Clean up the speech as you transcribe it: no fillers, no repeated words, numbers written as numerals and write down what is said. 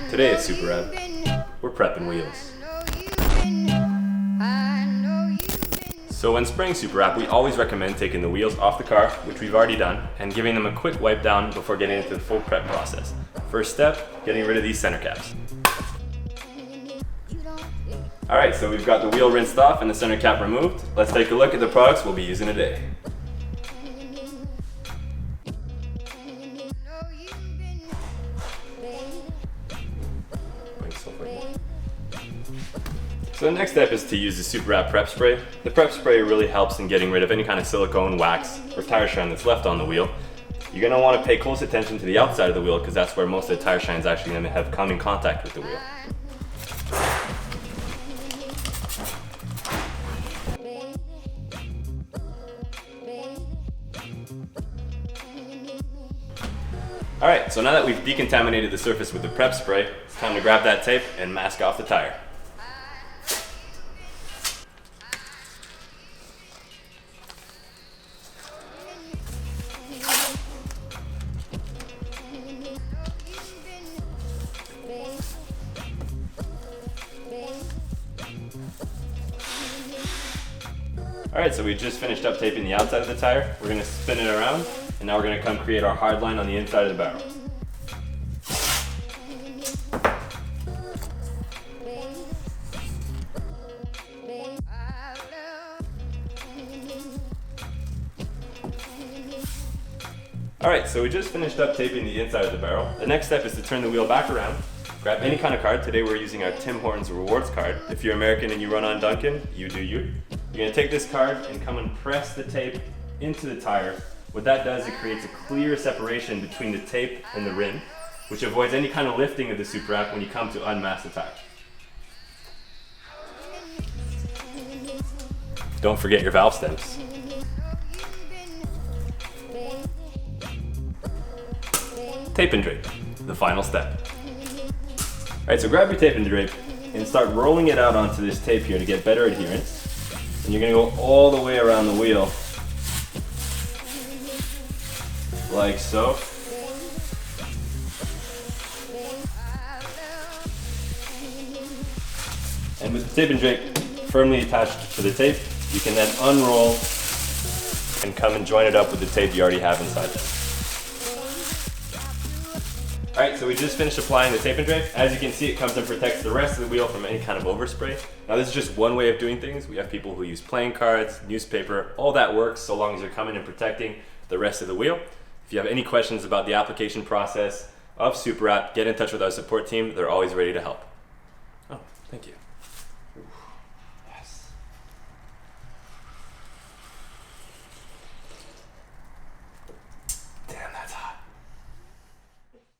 Today at Superwrap, we're prepping wheels. So when spraying Superwrap, we always recommend taking the wheels off the car, which we've already done, and giving them a quick wipe down before getting into the full prep process. First step, getting rid of these center caps. Alright, so we've got the wheel rinsed off and the center cap removed. Let's take a look at the products we'll be using today. So the next step is to use the Superwrap prep spray. The prep spray really helps in getting rid of any kind of silicone, wax, or tire shine that's left on the wheel. You're going to want to pay close attention to the outside of the wheel because that's where most of the tire shine is actually going to have come in contact with the wheel. Alright, so now that we've decontaminated the surface with the prep spray, it's time to grab that tape and mask off the tire. Alright, so we just finished up taping the outside of the tire. We're going to spin it around, and now we're going to come create our hard line on the inside of the barrel. Alright, so we just finished up taping the inside of the barrel. The next step is to turn the wheel back around. Grab any kind of card. Today we're using our Tim Hortons rewards card. If you're American and you run on Dunkin', you do you. You're going to take this card and come and press the tape into the tire. What that does, it creates a clear separation between the tape and the rim, which avoids any kind of lifting of the Superwrap when you come to unmask the tire. Don't forget your valve stems. Tape and drape, the final step. Alright, so grab your tape and drape and start rolling it out onto this tape here to get better adherence. And you're going to go all the way around the wheel, like so. And with the tape and drape firmly attached to the tape, you can then unroll and come and join it up with the tape you already have inside there. Alright, so we just finished applying the tape and drape. As you can see, it comes and protects the rest of the wheel from any kind of overspray. Now this is just one way of doing things. We have people who use playing cards, newspaper, all that works so long as you're coming and protecting the rest of the wheel. If you have any questions about the application process of Superwrap, get in touch with our support team. They're always ready to help. Oh, thank you.